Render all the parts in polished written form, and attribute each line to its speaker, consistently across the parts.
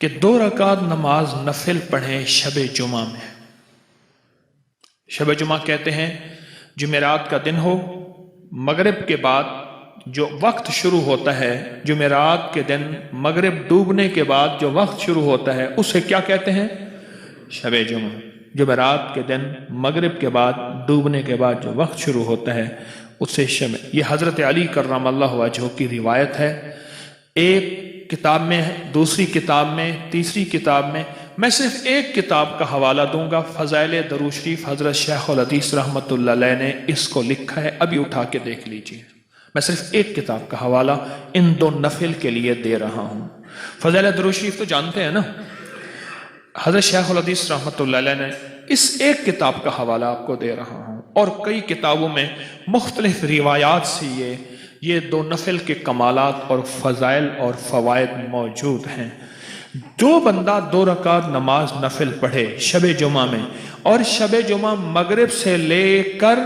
Speaker 1: کہ 2 رکعت نماز نفل پڑھیں شب جمعہ میں۔ شب جمعہ کہتے ہیں جمعرات کا دن ہو، مغرب کے بعد جو وقت شروع ہوتا ہے، جمعرات کے دن مغرب ڈوبنے کے بعد جو وقت شروع ہوتا ہے اسے کیا کہتے ہیں؟ شب جمعہ۔ جمعرات کے دن مغرب کے بعد ڈوبنے کے بعد جو وقت شروع ہوتا ہے اسے شب۔ یہ حضرت علی کرم اللہ وجہہ کی روایت ہے، ایک کتاب میں ہے، دوسری کتاب میں، تیسری کتاب میں۔ میں صرف ایک کتاب کا حوالہ دوں گا، فضائل درود شریف، حضرت شیخ الحدیث رحمۃ اللہ علیہ نے اس کو لکھا ہے، ابھی اٹھا کے دیکھ لیجئے۔ میں صرف ایک کتاب کا حوالہ ان 2 نفل کے لیے دے رہا ہوں۔ فضائل درود شریف تو جانتے ہیں نا، حضرت شیخ الحدیث رحمۃ اللہ علیہ نے اس ایک کتاب کا حوالہ آپ کو دے رہا ہوں، اور کئی کتابوں میں مختلف روایات سے یہ 2 نفل کے کمالات اور فضائل اور فوائد موجود ہیں۔ جو بندہ 2 رکعت نماز نفل پڑھے شب جمعہ میں، اور شب جمعہ مغرب سے لے کر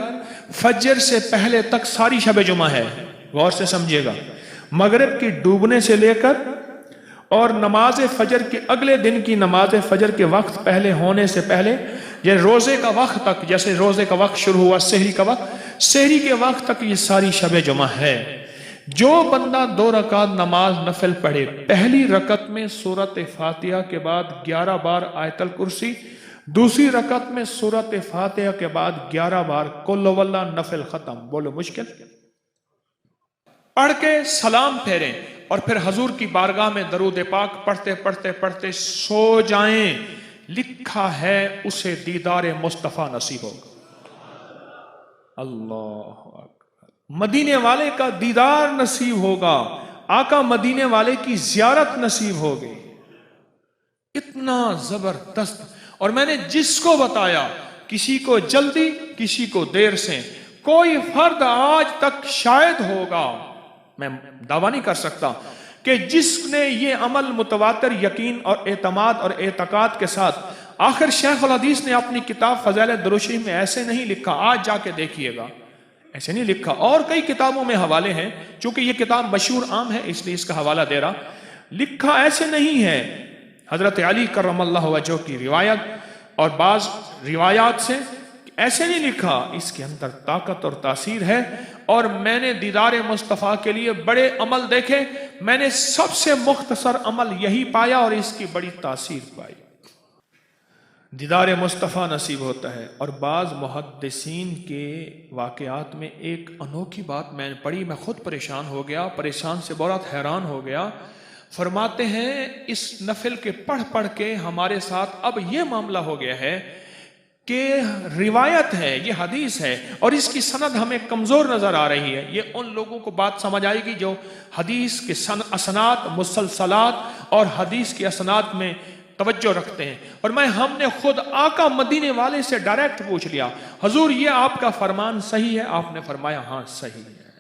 Speaker 1: فجر سے پہلے تک ساری شب جمعہ ہے، غور سے سمجھیے گا، مغرب کی ڈوبنے سے لے کر اور نماز فجر کے اگلے دن کی نماز فجر کے وقت پہلے ہونے سے پہلے، یہ روزے کا وقت تک، جیسے روزے کا وقت شروع ہوا سحری کا وقت، سحری کے وقت تک یہ ساری شب جمعہ ہے۔ جو بندہ 2 رکعت نماز نفل پڑھے، پہلی رکعت میں سورۃ فاتحہ کے بعد 11 بار آیت الکرسی، دوسری رکعت میں سورۃ فاتحہ کے بعد 11 بار قل هو اللہ نفل ختم، بولو مشکل، پڑھ کے سلام پھیریں اور پھر حضور کی بارگاہ میں درود پاک پڑھتے پڑھتے پڑھتے سو جائیں، لکھا ہے اسے دیدار مصطفیٰ نصیب ہوگا۔ اللہ اکبر، مدینے والے کا دیدار نصیب ہوگا، آقا مدینے والے کی زیارت نصیب ہوگی۔ اتنا زبردست، اور میں نے جس کو بتایا، کسی کو جلدی کسی کو دیر سے، کوئی فرد آج تک شاید ہوگا، میں دعویٰ نہیں کر سکتا، کہ جس نے یہ عمل متواتر یقین اور اعتماد اور اعتقاد کے ساتھ، آخر شیخ الحدیث نے اپنی کتاب فضائل درود شریف میں ایسے نہیں لکھا، آج جا کے دیکھیے گا، ایسے نہیں لکھا، اور کئی کتابوں میں حوالے ہیں، چونکہ یہ کتاب مشہور عام ہے اس لیے اس کا حوالہ دے رہا، لکھا ایسے نہیں ہے۔ حضرت علی کرم اللہ وجہہ کی روایت اور بعض روایات سے ایسے نہیں لکھا، اس کے اندر طاقت اور تاثیر ہے، اور میں نے دیدار مصطفیٰ کے لیے بڑے عمل دیکھے، میں نے سب سے مختصر عمل یہی پایا اور اس کی بڑی تاثیر پائی۔ دیدار مصطفیٰ نصیب ہوتا ہے، اور بعض محدثین کے واقعات میں ایک انوکھی بات میں نے پڑھی، میں خود پریشان ہو گیا، پریشان سے بہت حیران ہو گیا۔ فرماتے ہیں اس نفل کے پڑھ پڑھ کے ہمارے ساتھ اب یہ معاملہ ہو گیا ہے کہ روایت ہے، یہ حدیث ہے، اور اس کی سند ہمیں کمزور نظر آ رہی ہے۔ یہ ان لوگوں کو بات سمجھ آئے گی جو حدیث کے اسناد، مسلسلات اور حدیث کے اسناد میں توجہ رکھتے ہیں۔ اور ہم نے خود آقا مدینے والے سے ڈائریکٹ پوچھ لیا، حضور یہ آپ کا فرمان صحیح ہے؟ آپ نے فرمایا ہاں صحیح ہے۔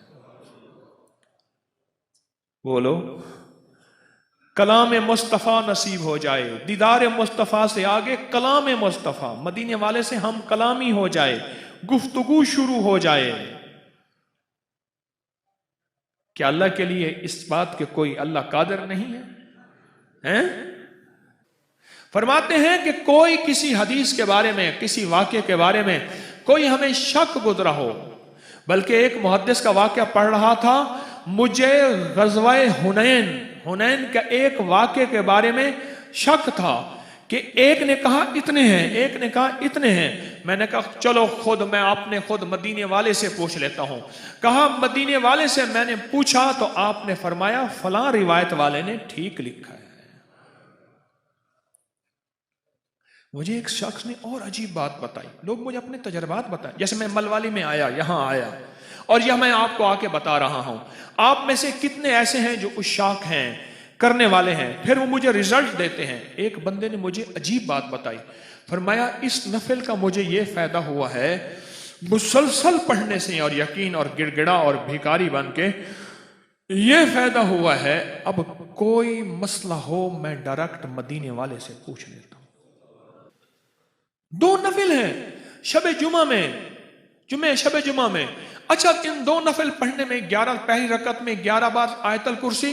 Speaker 1: بولو کلام مصطفیٰ نصیب ہو جائے، دیدار مصطفیٰ سے آگے کلام مصطفیٰ، مدینے والے سے ہم کلامی ہو جائے، گفتگو شروع ہو جائے۔ کیا اللہ کے لیے اس بات کے کوئی اللہ قادر نہیں ہے؟ فرماتے ہیں کہ کوئی کسی حدیث کے بارے میں، کسی واقعے کے بارے میں کوئی ہمیں شک گزرا ہو، بلکہ ایک محدث کا واقعہ پڑھ رہا تھا، مجھے غزوہ حنین کا ایک واقعے کے بارے میں شک تھا کہ ایک نے کہا اتنے ہیں، ایک نے کہا اتنے ہیں۔ میں نے کہا چلو میں اپنے خود مدینے والے سے پوچھ لیتا ہوں۔ کہا مدینے والے سے میں نے پوچھا تو آپ نے فرمایا فلاں روایت والے نے ٹھیک لکھا ہے۔ مجھے ایک شخص نے اور عجیب بات بتائی، لوگ مجھے اپنے تجربات بتائیں، جیسے میں ملوالی میں آیا، یہاں آیا، اور یہ میں آپ کو آ کے بتا رہا ہوں۔ آپ میں سے کتنے ایسے ہیں جو عشاق ہیں، کرنے والے ہیں، پھر وہ مجھے ریزلٹ دیتے ہیں؟ ایک بندے نے مجھے عجیب بات بتائی، فرمایا اس نفل کا مجھے یہ فائدہ ہوا ہے، مسلسل پڑھنے سے اور یقین اور گڑ گڑا اور بھیکاری بن کے یہ فائدہ ہوا ہے، اب کوئی مسئلہ ہو میں ڈائریکٹ مدینے والے سے پوچھ لیتا ہوں۔ 2 نفل ہیں شب جمعہ میں، شب جمعہ میں۔ اچھا ان 2 نفل پڑھنے میں 11 پہلی رکعت میں 11 بار آیت الکرسی،